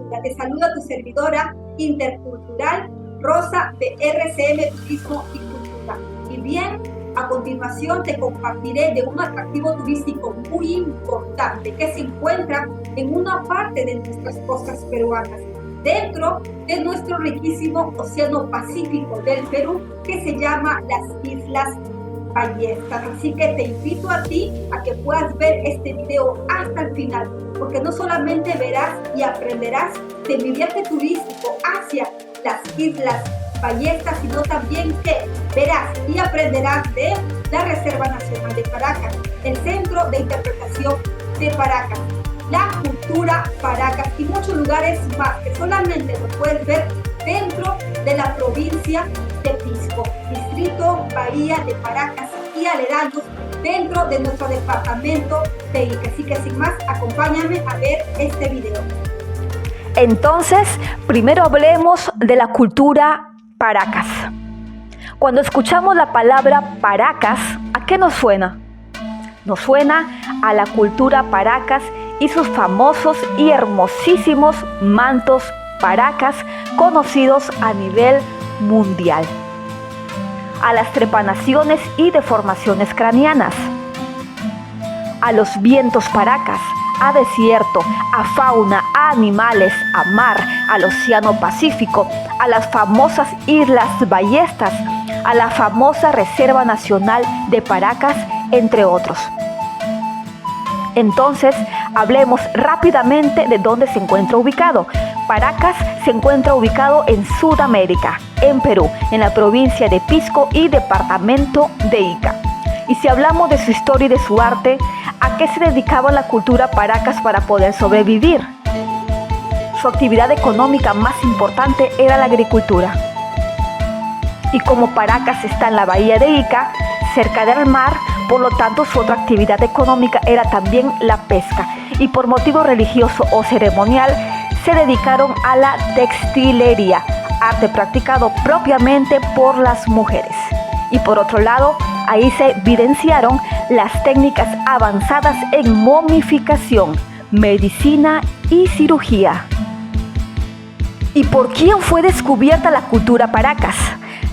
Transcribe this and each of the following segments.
Cultura. Te saluda tu servidora intercultural, Rosa, de RCM Turismo y Cultura. Y bien, a continuación te compartiré de un atractivo turístico muy importante que se encuentra en una parte de nuestras costas peruanas, dentro de nuestro riquísimo Océano Pacífico del Perú, que se llama las Islas Ballestas. Así que te invito a ti a que puedas ver este video hasta el final, porque no solamente verás y aprenderás de mi viaje turístico hacia las Islas Ballestas, sino también que verás y aprenderás de la Reserva Nacional de Paracas, el Centro de Interpretación de Paracas, la cultura Paracas y muchos lugares más que solamente lo puedes ver dentro de la provincia de Pisco, distrito Bahía de Paracas y aledaños, dentro de nuestro departamento de Ica. Así que sin más, acompáñame a ver este video. Entonces, primero hablemos de la cultura Paracas. Cuando escuchamos la palabra Paracas, ¿a qué nos suena? Nos suena a la cultura Paracas y sus famosos y hermosísimos mantos Paracas, conocidos a nivel mundial, a las trepanaciones y deformaciones craneanas, a los vientos Paracas, a desierto, a fauna, a animales, a mar, al Océano Pacífico, a las famosas Islas Ballestas, a la famosa Reserva Nacional de Paracas, entre otros. Entonces, hablemos rápidamente de dónde se encuentra ubicado. Paracas se encuentra ubicado en Sudamérica, en Perú, en la provincia de Pisco y departamento de Ica. Y si hablamos de su historia y de su arte, ¿a qué se dedicaba la cultura Paracas para poder sobrevivir? Su actividad económica más importante era la agricultura. Y como Paracas está en la bahía de Ica, cerca del mar, por lo tanto su otra actividad económica era también la pesca. Y por motivo religioso o ceremonial, se dedicaron a la textilería, arte practicado propiamente por las mujeres. Y por otro lado, ahí se evidenciaron las técnicas avanzadas en momificación, medicina y cirugía. ¿Y por quién fue descubierta la cultura Paracas?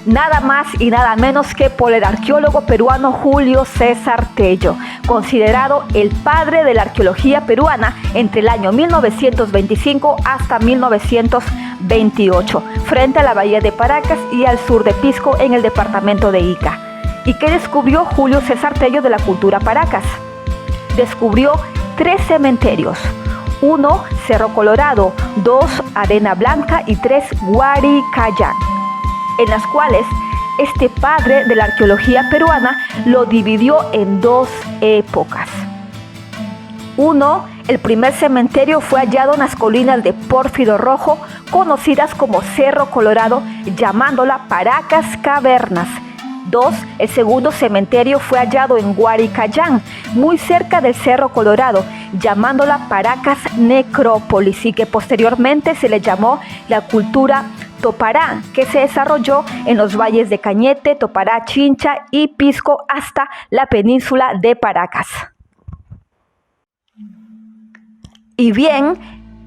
Nada más y nada menos que por el arqueólogo peruano Julio César Tello, considerado el padre de la arqueología peruana entre el año 1925 hasta 1928, frente a la bahía de Paracas y al sur de Pisco en el departamento de Ica. ¿Y qué descubrió Julio César Tello de la cultura Paracas? Descubrió 3 cementerios: 1, Cerro Colorado; 2, Arena Blanca; y 3, Huaricayán, en las cuales este padre de la arqueología peruana lo dividió en 2 épocas. 1, el primer cementerio fue hallado en las colinas de Pórfido Rojo, conocidas como Cerro Colorado, llamándola Paracas Cavernas. 2, el segundo cementerio fue hallado en Huaricayán, muy cerca del Cerro Colorado, llamándola Paracas Necrópolis, y que posteriormente se le llamó la cultura Topará, que se desarrolló en los valles de Cañete, Topará, Chincha y Pisco hasta la península de Paracas. Y bien,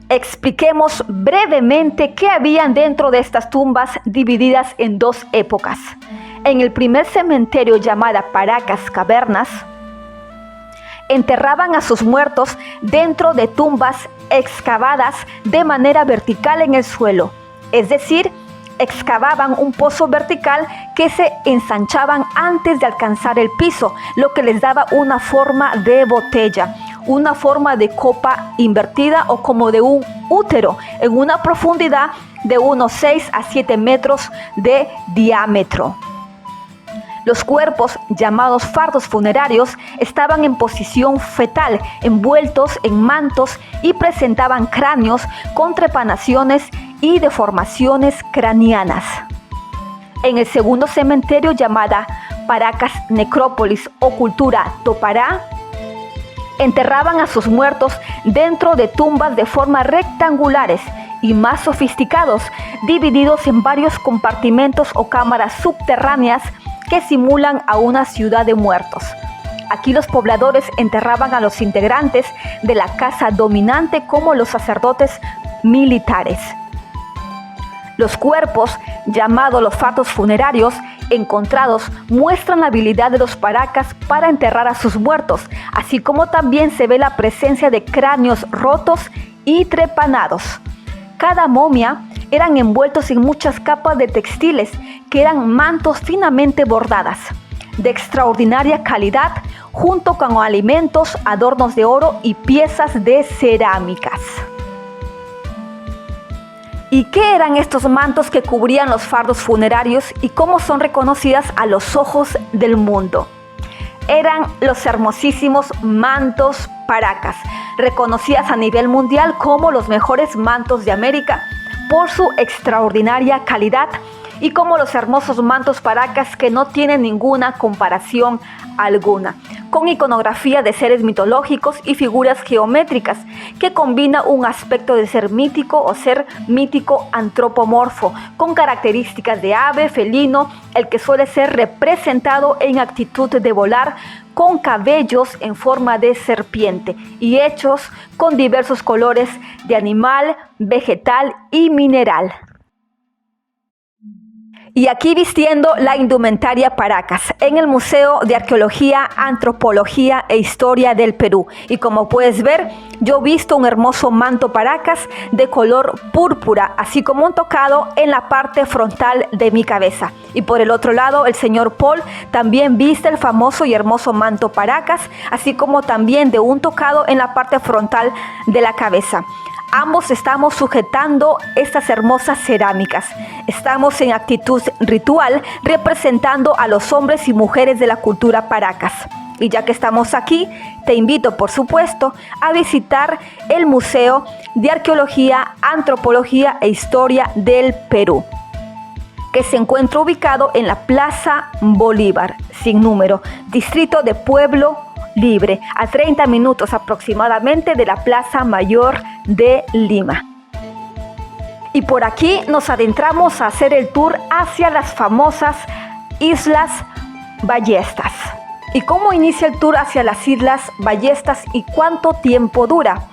expliquemos brevemente qué habían dentro de estas tumbas divididas en 2 épocas. En el primer cementerio, llamada Paracas Cavernas, enterraban a sus muertos dentro de tumbas excavadas de manera vertical en el suelo. Es decir, excavaban un pozo vertical que se ensanchaban antes de alcanzar el piso, lo que les daba una forma de botella, una forma de copa invertida o como de un útero, en una profundidad de unos 6 a 7 metros de diámetro. Los cuerpos, llamados fardos funerarios, estaban en posición fetal, envueltos en mantos, y presentaban cráneos con trepanaciones y deformaciones craneanas. En el segundo cementerio, llamada Paracas Necrópolis o cultura Topará, enterraban a sus muertos dentro de tumbas de forma rectangulares y más sofisticados, divididos en varios compartimentos o cámaras subterráneas que simulan a una ciudad de muertos. Aquí los pobladores enterraban a los integrantes de la casa dominante, como los sacerdotes militares. Los cuerpos, llamados los fatos funerarios, encontrados muestran la habilidad de los paracas para enterrar a sus muertos, así como también se ve la presencia de cráneos rotos y trepanados. Cada momia eran envueltos en muchas capas de textiles que eran mantos finamente bordadas, de extraordinaria calidad, junto con alimentos, adornos de oro y piezas de cerámicas. ¿Y qué eran estos mantos que cubrían los fardos funerarios y cómo son reconocidas a los ojos del mundo? Eran los hermosísimos mantos paracas, reconocidas a nivel mundial como los mejores mantos de América por su extraordinaria calidad y como los hermosos mantos paracas que no tienen ninguna comparación alguna, con iconografía de seres mitológicos y figuras geométricas que combina un aspecto de ser mítico o ser mítico antropomorfo, con características de ave, felino, el que suele ser representado en actitud de volar, con cabellos en forma de serpiente y hechos con diversos colores de animal, vegetal y mineral. Y aquí vistiendo la indumentaria paracas en el Museo de Arqueología, Antropología e Historia del Perú. Y como puedes ver, yo visto un hermoso manto paracas de color púrpura, así como un tocado en la parte frontal de mi cabeza. Y por el otro lado, el señor Paul también viste el famoso y hermoso manto paracas, así como también de un tocado en la parte frontal de la cabeza. Ambos estamos sujetando estas hermosas cerámicas. Estamos en actitud ritual representando a los hombres y mujeres de la cultura paracas. Y ya que estamos aquí, te invito, por supuesto, a visitar el Museo de Arqueología, Antropología e Historia del Perú, que se encuentra ubicado en la Plaza Bolívar, sin número, distrito de Pueblo Libre, a 30 minutos aproximadamente de la Plaza Mayor de Lima. Y por aquí nos adentramos a hacer el tour hacia las famosas Islas Ballestas. ¿Y cómo inicia el tour hacia las Islas Ballestas y cuánto tiempo dura?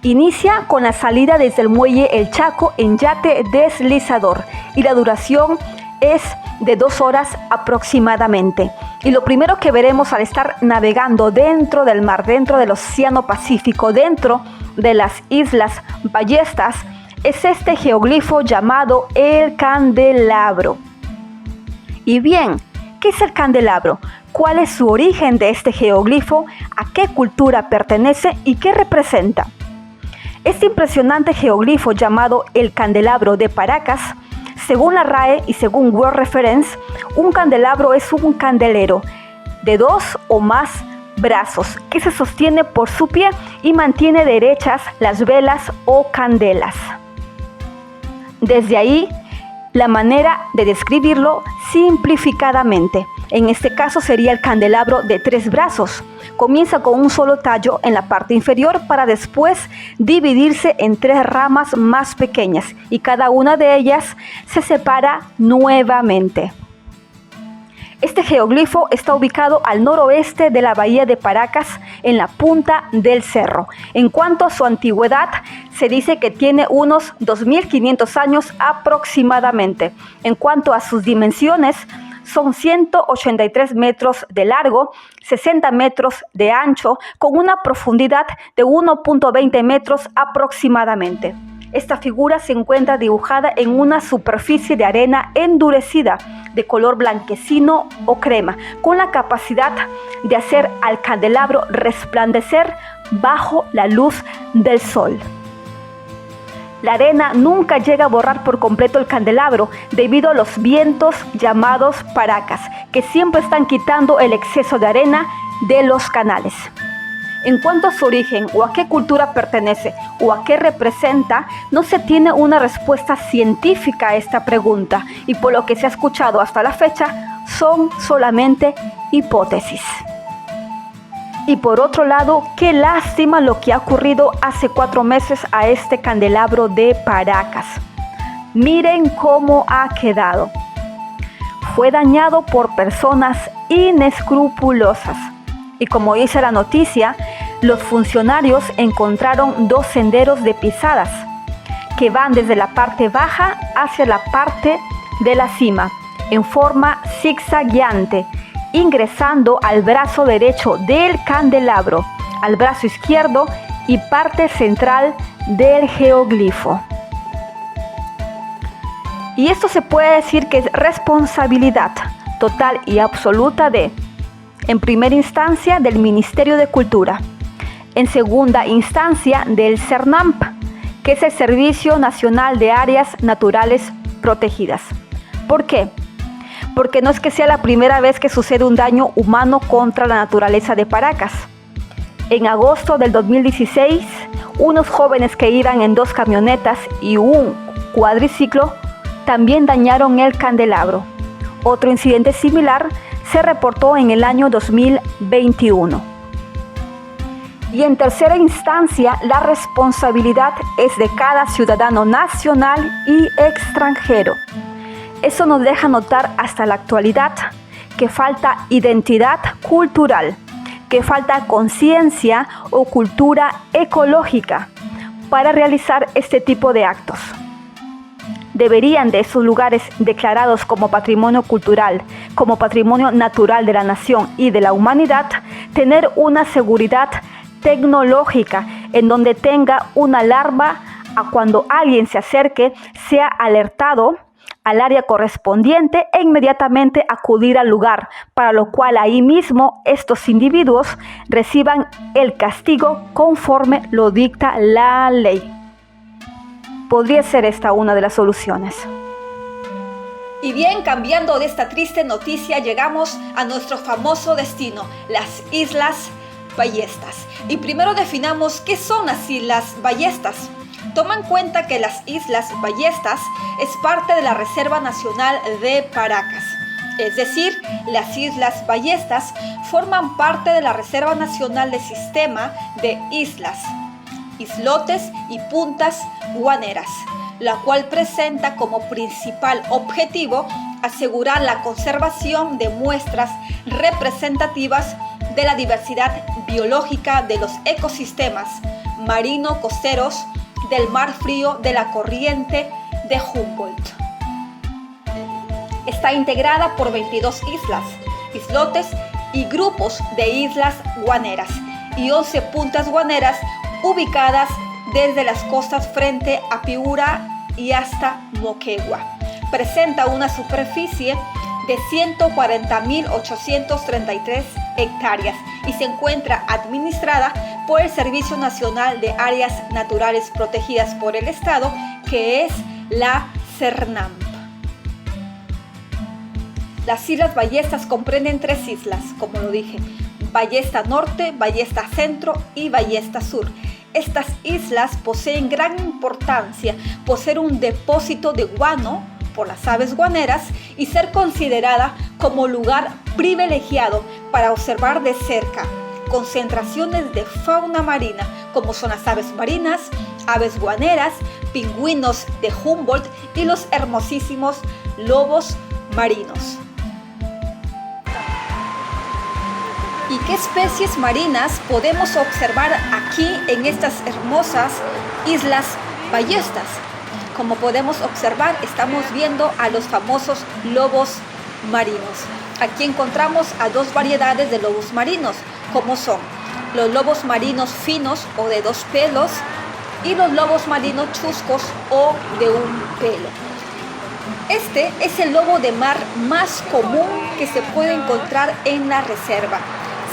Inicia con la salida desde el muelle El Chaco en yate deslizador y la duración es de 2 horas aproximadamente. Y lo primero que veremos al estar navegando dentro del mar, dentro del Océano Pacífico, dentro de las Islas Ballestas, es este geoglifo llamado el candelabro. Y bien, ¿qué es el candelabro? ¿Cuál es su origen de este geoglifo? ¿A qué cultura pertenece y qué representa? Este impresionante geoglifo llamado el candelabro de Paracas, según la RAE y según World Reference, un candelabro es un candelero de 2 o más brazos que se sostiene por su pie y mantiene derechas las velas o candelas. Desde ahí, la manera de describirlo simplificadamente. En este caso sería el candelabro de 3 brazos. Comienza con un solo tallo en la parte inferior para después dividirse en 3 ramas más pequeñas y cada una de ellas se separa nuevamente. Este geoglifo está ubicado al noroeste de la bahía de Paracas, en la punta del cerro. En cuanto a su antigüedad, se dice que tiene unos 2.500 años aproximadamente. En cuanto a sus dimensiones, son 183 metros de largo, 60 metros de ancho, con una profundidad de 1.20 metros aproximadamente. Esta figura se encuentra dibujada en una superficie de arena endurecida de color blanquecino o crema, con la capacidad de hacer al candelabro resplandecer bajo la luz del sol. La arena nunca llega a borrar por completo el candelabro debido a los vientos llamados paracas, que siempre están quitando el exceso de arena de los canales. En cuanto a su origen o a qué cultura pertenece o a qué representa, no se tiene una respuesta científica a esta pregunta y por lo que se ha escuchado hasta la fecha son solamente hipótesis. Y por otro lado, qué lástima lo que ha ocurrido hace 4 meses a este candelabro de Paracas. Miren cómo ha quedado. Fue dañado por personas inescrupulosas. Y como dice la noticia, los funcionarios encontraron 2 senderos de pisadas que van desde la parte baja hacia la parte de la cima, en forma zigzagueante, ingresando al brazo derecho del candelabro, al brazo izquierdo y parte central del geoglifo. Y esto se puede decir que es responsabilidad total y absoluta en primera instancia, del Ministerio de Cultura, en segunda instancia, del CERNAMP, que es el Servicio Nacional de Áreas Naturales Protegidas. ¿Por qué? Porque no es que sea la primera vez que sucede un daño humano contra la naturaleza de Paracas. En agosto del 2016, unos jóvenes que iban en 2 camionetas y un cuadriciclo también dañaron el candelabro. Otro incidente similar se reportó en el año 2021. Y en tercera instancia, la responsabilidad es de cada ciudadano nacional y extranjero. Eso nos deja notar hasta la actualidad que falta identidad cultural, que falta conciencia o cultura ecológica para realizar este tipo de actos. Deberían de esos lugares declarados como patrimonio cultural, como patrimonio natural de la nación y de la humanidad, tener una seguridad tecnológica en donde tenga una alarma a cuando alguien se acerque, sea alertado al área correspondiente e inmediatamente acudir al lugar, para lo cual ahí mismo estos individuos reciban el castigo conforme lo dicta la ley. Podría ser esta una de las soluciones. Y bien, cambiando de esta triste noticia, llegamos a nuestro famoso destino, las Islas Ballestas. Y primero definamos qué son las Islas Ballestas. Toma en cuenta que las Islas Ballestas es parte de la Reserva Nacional de Paracas. Es decir, las Islas Ballestas forman parte de la Reserva Nacional del Sistema de Islas, Islotes y Puntas Guaneras, la cual presenta como principal objetivo asegurar la conservación de muestras representativas de la diversidad biológica de los ecosistemas marino-costeros del Mar Frío de la corriente de Humboldt. Está integrada por 22 islas, islotes y grupos de islas guaneras y 11 puntas guaneras ubicadas desde las costas frente a Piura y hasta Moquegua. Presenta una superficie de 140.833 hectáreas y se encuentra administrada por el Servicio Nacional de Áreas Naturales Protegidas por el Estado, que es la CERNAMP. Las Islas Ballestas comprenden 3 islas, como lo dije: Ballesta Norte, Ballesta Centro y Ballesta Sur. Estas islas poseen gran importancia por ser un depósito de guano por las aves guaneras y ser considerada como lugar privilegiado para observar de cerca concentraciones de fauna marina, como son las aves marinas, aves guaneras, pingüinos de Humboldt y los hermosísimos lobos marinos. ¿Y qué especies marinas podemos observar aquí en estas hermosas Islas Ballestas? Como podemos observar, estamos viendo a los famosos lobos marinos. Aquí encontramos a 2 variedades de lobos marinos, como son los lobos marinos finos o de 2 pelos y los lobos marinos chuscos o de 1 pelo. Este es el lobo de mar más común que se puede encontrar en la reserva.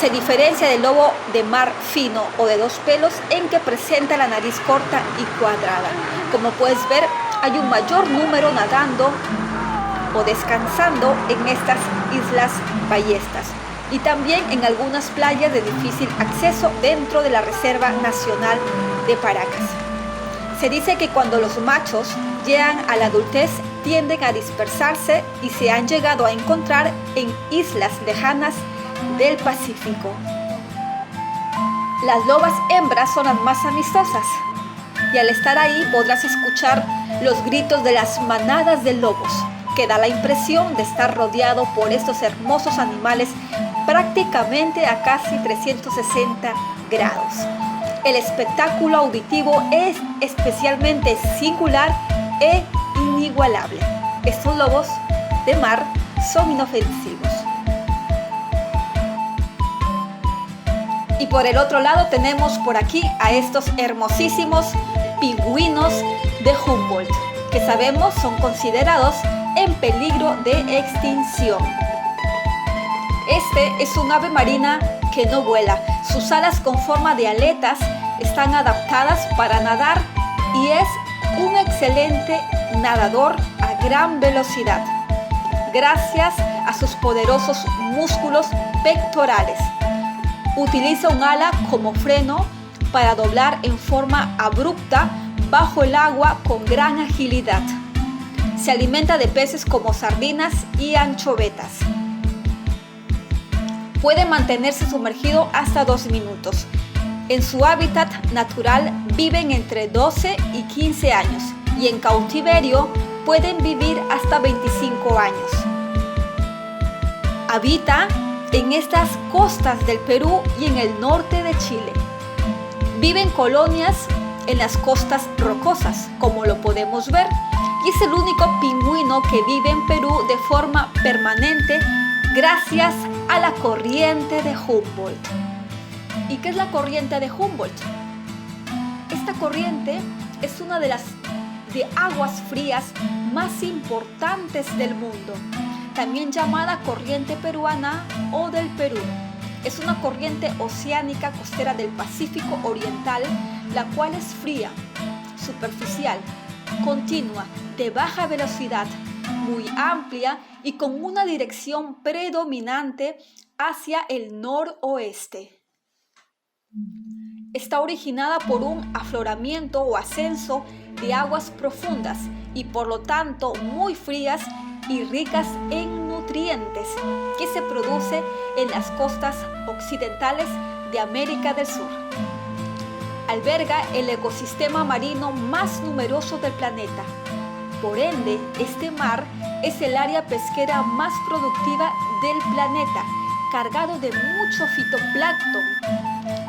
Se diferencia del lobo de mar fino o de 2 pelos en que presenta la nariz corta y cuadrada. Como puedes ver, hay un mayor número nadando o descansando en estas Islas Ballestas y también en algunas playas de difícil acceso dentro de la Reserva Nacional de Paracas. Se dice que cuando los machos llegan a la adultez tienden a dispersarse y se han llegado a encontrar en islas lejanas del Pacífico. Las lobas hembras son las más amistosas y al estar ahí podrás escuchar los gritos de las manadas de lobos, que da la impresión de estar rodeado por estos hermosos animales prácticamente a casi 360 grados. El espectáculo auditivo es especialmente singular e inigualable. Estos lobos de mar son inofensivos. Y por el otro lado tenemos por aquí a estos hermosísimos pingüinos de Humboldt, que sabemos son considerados en peligro de extinción. Este es un ave marina que no vuela. Sus alas con forma de aletas están adaptadas para nadar y es un excelente nadador a gran velocidad, gracias a sus poderosos músculos pectorales. Utiliza un ala como freno para doblar en forma abrupta bajo el agua con gran agilidad. Se alimenta de peces como sardinas y anchovetas. Puede mantenerse sumergido hasta 2 minutos. En su hábitat natural viven entre 12 y 15 años y en cautiverio pueden vivir hasta 25 años. Habita en estas costas del Perú y en el norte de Chile. Vive en colonias en las costas rocosas, como lo podemos ver, y es el único pingüino que vive en Perú de forma permanente gracias a la corriente de Humboldt. ¿Y qué es la corriente de Humboldt? Esta corriente es una de las aguas frías más importantes del mundo, también llamada corriente peruana o del Perú. Es una corriente oceánica costera del Pacífico Oriental, la cual es fría, superficial, continua, de baja velocidad, muy amplia y con una dirección predominante hacia el noroeste. Está originada por un afloramiento o ascenso de aguas profundas y por lo tanto muy frías y ricas en nutrientes que se produce en las costas occidentales de América del Sur. Alberga el ecosistema marino más numeroso del planeta. Por ende, este mar es el área pesquera más productiva del planeta, cargado de mucho fitoplancton,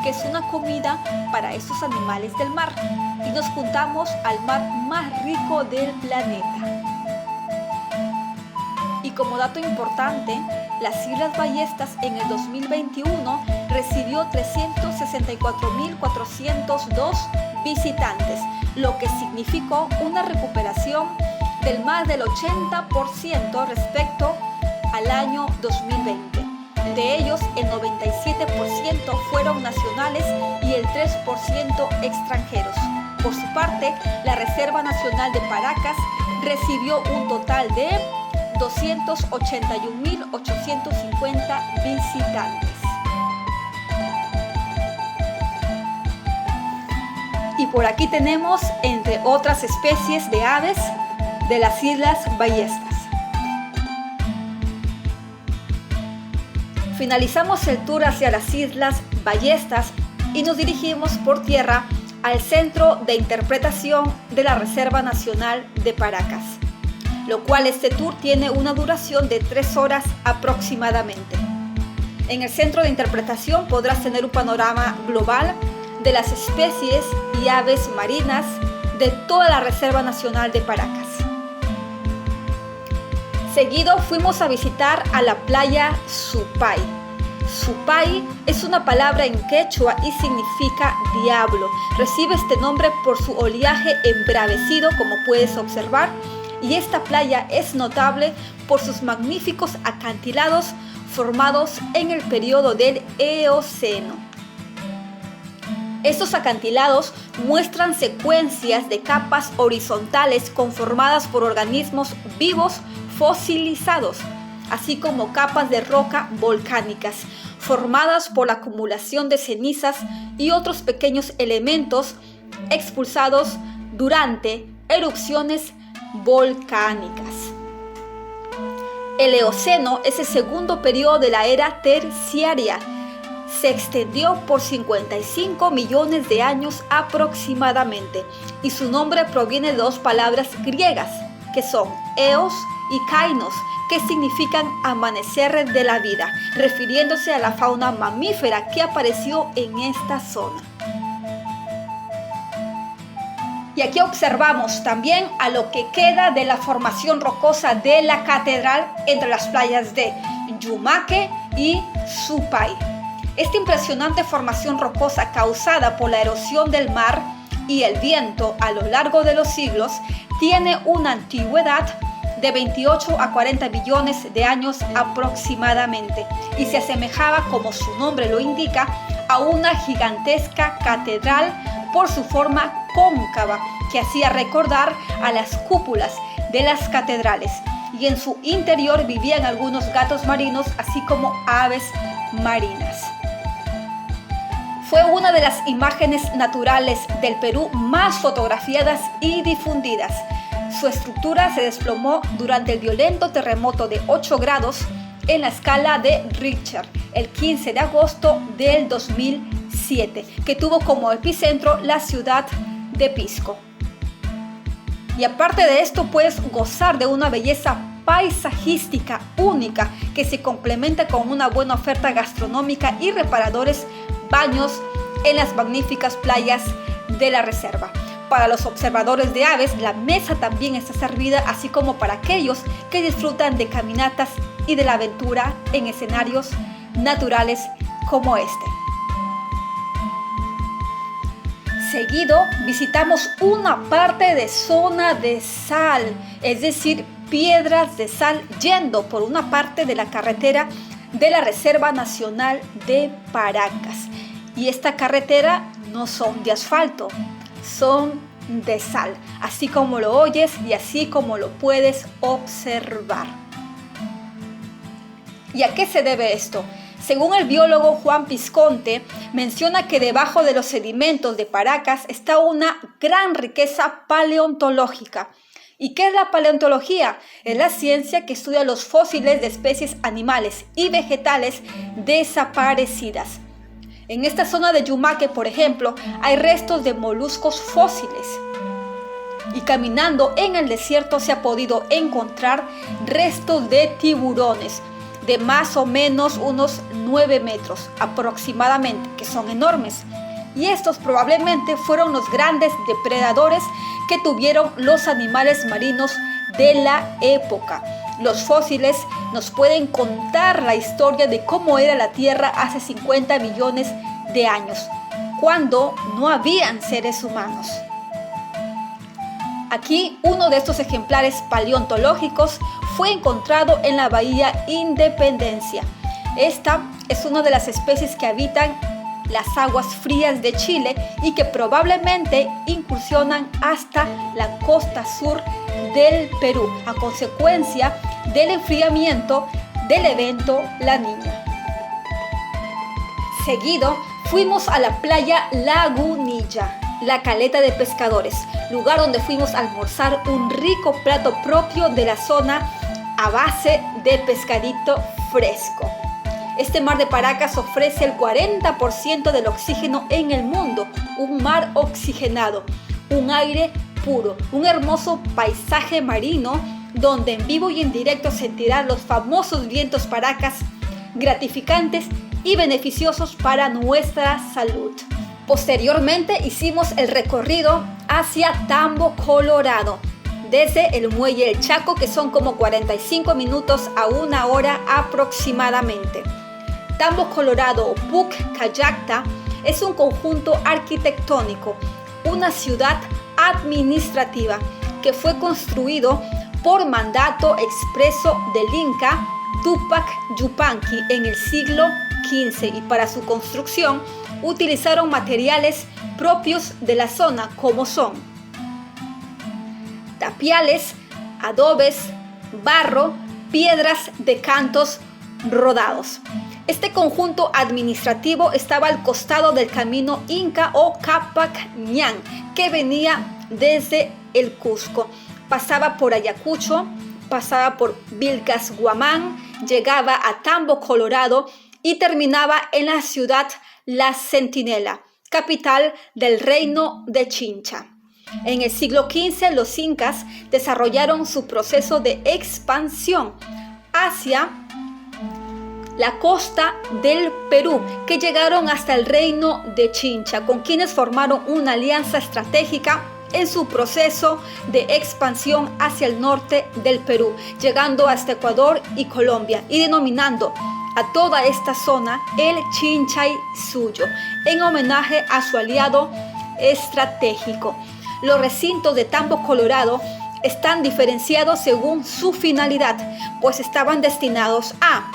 que es una comida para estos animales del mar, y nos juntamos al mar más rico del planeta. Y como dato importante, las Islas Ballestas en el 2021 recibió 364.402 visitantes, lo que significó una recuperación del más del 80% respecto al año 2020. De ellos, el 97% fueron nacionales y el 3% extranjeros. Por su parte, la Reserva Nacional de Paracas recibió un total de 281.850 visitantes. Y por aquí tenemos, entre otras especies de aves, de las Islas Ballestas. Finalizamos el tour hacia las Islas Ballestas y nos dirigimos por tierra al Centro de Interpretación de la Reserva Nacional de Paracas, lo cual este tour tiene una duración de 3 horas aproximadamente. En el Centro de Interpretación podrás tener un panorama global de las especies y aves marinas de toda la Reserva Nacional de Paracas. Seguido fuimos a visitar a la playa Supay. Supay es una palabra en quechua y significa diablo. Recibe este nombre por su oleaje embravecido, como puedes observar, y esta playa es notable por sus magníficos acantilados formados en el periodo del Eoceno. Estos acantilados muestran secuencias de capas horizontales conformadas por organismos vivos fosilizados, así como capas de roca volcánicas, formadas por la acumulación de cenizas y otros pequeños elementos expulsados durante erupciones volcánicas. El Eoceno es el segundo periodo de la era terciaria. Se extendió por 55 millones de años aproximadamente y su nombre proviene de 2 palabras griegas que son eos y kainos, que significan amanecer de la vida, refiriéndose a la fauna mamífera que apareció en esta zona. Y aquí observamos también a lo que queda de la formación rocosa de la catedral entre las playas de Yumaque y Supay. Esta impresionante formación rocosa causada por la erosión del mar y el viento a lo largo de los siglos tiene una antigüedad de 28 a 40 millones de años aproximadamente y se asemejaba, como su nombre lo indica, a una gigantesca catedral por su forma cóncava que hacía recordar a las cúpulas de las catedrales, y en su interior vivían algunos gatos marinos así como aves marinas. Fue una de las imágenes naturales del Perú más fotografiadas y difundidas. Su estructura se desplomó durante el violento terremoto de 8 grados en la escala de Richter el 15 de agosto del 2007, que tuvo como epicentro la ciudad de Pisco. Y aparte de esto, puedes gozar de una belleza paisajística única que se complementa con una buena oferta gastronómica y reparadores baños en las magníficas playas de la reserva. Para los observadores de aves, la mesa también está servida, así como para aquellos que disfrutan de caminatas y de la aventura en escenarios naturales como este. Seguido, visitamos una parte de zona de sal, es decir, piedras de sal, yendo por una parte de la carretera de la Reserva Nacional de Paracas. Y esta carretera no son de asfalto, son de sal, así como lo oyes y así como lo puedes observar. ¿Y a qué se debe esto? Según el biólogo Juan Pisconte, menciona que debajo de los sedimentos de Paracas está una gran riqueza paleontológica. ¿Y qué es la paleontología? Es la ciencia que estudia los fósiles de especies animales y vegetales desaparecidas. En esta zona de Yumaque, por ejemplo, hay restos de moluscos fósiles. Y caminando en el desierto se ha podido encontrar restos de tiburones de más o menos unos 9 metros aproximadamente, que son enormes. Y estos probablemente fueron los grandes depredadores que tuvieron los animales marinos de la época. Los fósiles nos pueden contar la historia de cómo era la Tierra hace 50 millones de años, cuando no habían seres humanos. Aquí uno de estos ejemplares paleontológicos fue encontrado en la bahía Independencia. Esta es una de las especies que habitan las aguas frías de Chile y que probablemente incursionan hasta la costa sur del Perú a consecuencia del enfriamiento del evento La Niña. Seguido, fuimos a la playa Lagunilla, la caleta de pescadores, lugar donde fuimos a almorzar un rico plato propio de la zona a base de pescadito fresco. Este mar de Paracas ofrece el 40% del oxígeno en el mundo, un mar oxigenado, un aire puro, un hermoso paisaje marino donde en vivo y en directo sentirás los famosos vientos Paracas, gratificantes y beneficiosos para nuestra salud. Posteriormente hicimos el recorrido hacia Tambo, Colorado, desde el muelle El Chaco, que son como 45 minutos a 1 hora aproximadamente. Tambo, Colorado o Pucallacta es un conjunto arquitectónico, una ciudad administrativa que fue construido por mandato expreso del Inca Túpac Yupanqui en el siglo XV, y para su construcción utilizaron materiales propios de la zona como son tapiales, adobes, barro, piedras de cantos rodados. Este conjunto administrativo estaba al costado del camino Inca o Capac Ñan, que venía desde el Cusco. Pasaba por Ayacucho, pasaba por Vilcashuamán, llegaba a Tambo, Colorado y terminaba en la ciudad La Centinela, capital del reino de Chincha. En el siglo XV, los incas desarrollaron su proceso de expansión hacia la costa del Perú, que llegaron hasta el reino de Chincha, con quienes formaron una alianza estratégica en su proceso de expansión hacia el norte del Perú, llegando hasta Ecuador y Colombia y denominando a toda esta zona el Chinchay Suyo, en homenaje a su aliado estratégico. Los recintos de Tambo Colorado están diferenciados según su finalidad, pues estaban destinados a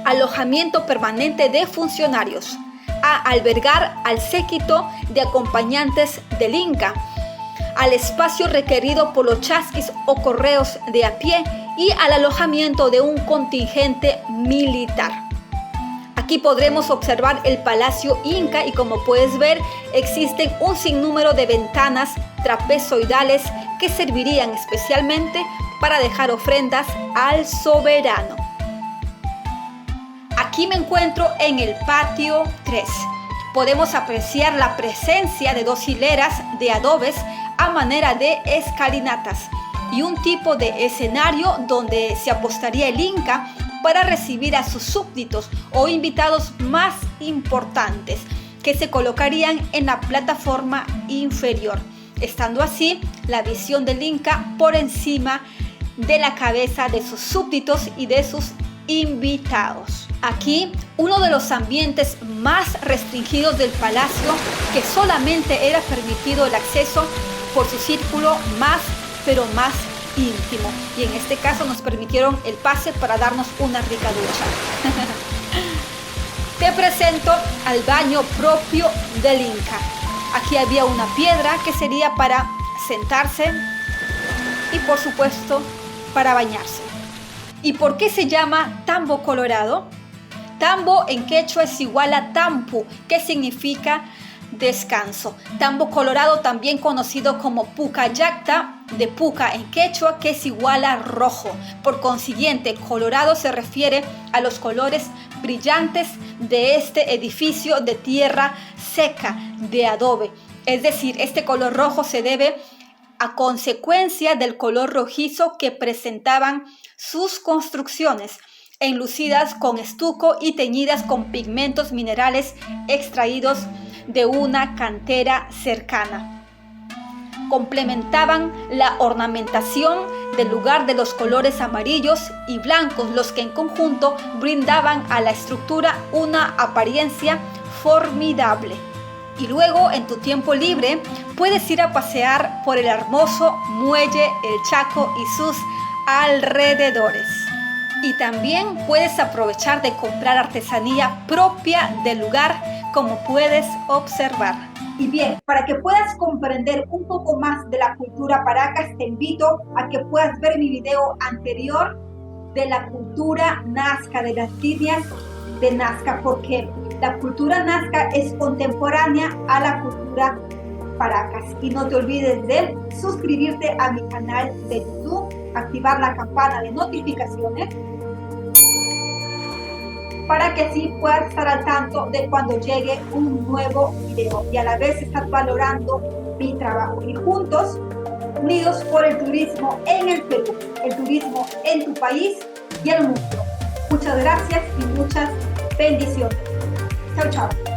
alojamiento permanente de funcionarios, a albergar al séquito de acompañantes del Inca, al espacio requerido por los chasquis o correos de a pie y al alojamiento de un contingente militar. Aquí podremos observar el Palacio Inca y, como puedes ver, existen un sinnúmero de ventanas trapezoidales que servirían especialmente para dejar ofrendas al soberano. Aquí me encuentro en el patio 3. Podemos apreciar la presencia de 2 hileras de adobes a manera de escalinatas y un tipo de escenario donde se apostaría el Inca para recibir a sus súbditos o invitados más importantes, que se colocarían en la plataforma inferior, estando así la visión del Inca por encima de la cabeza de sus súbditos y de sus invitados. Aquí, uno de los ambientes más restringidos del palacio, que solamente era permitido el acceso por su círculo más íntimo, y en este caso nos permitieron el pase para darnos una rica ducha. Te presento al baño propio del Inca. Aquí había una piedra que sería para sentarse y, por supuesto, para bañarse. ¿Y por qué se llama Tambo Colorado? Tambo en quechua es igual a tampu, que significa descanso. Tambo Colorado, también conocido como Pucallacta, de puca en quechua, que es igual a rojo. Por consiguiente, colorado se refiere a los colores brillantes de este edificio de tierra seca, de adobe. Es decir, este color rojo se debe a consecuencia del color rojizo que presentaban sus construcciones, enlucidas con estuco y teñidas con pigmentos minerales extraídos de una cantera cercana. Complementaban la ornamentación del lugar de los colores amarillos y blancos, los que en conjunto brindaban a la estructura una apariencia formidable. Y luego, en tu tiempo libre, puedes ir a pasear por el hermoso muelle El Chaco y sus alrededores. Y también puedes aprovechar de comprar artesanía propia del lugar, como puedes observar. Y bien, para que puedas comprender un poco más de la cultura Paracas, te invito a que puedas ver mi video anterior de la cultura Nazca, de las líneas de Nazca, porque la cultura Nazca es contemporánea a la cultura Paracas. Y no te olvides de suscribirte a mi canal de YouTube, activar la campana de notificaciones, para que así puedas estar al tanto de cuando llegue un nuevo video y a la vez estás valorando mi trabajo. Y juntos, unidos por el turismo en el Perú, el turismo en tu país y el mundo. Muchas gracias y muchas bendiciones. Chao, chao.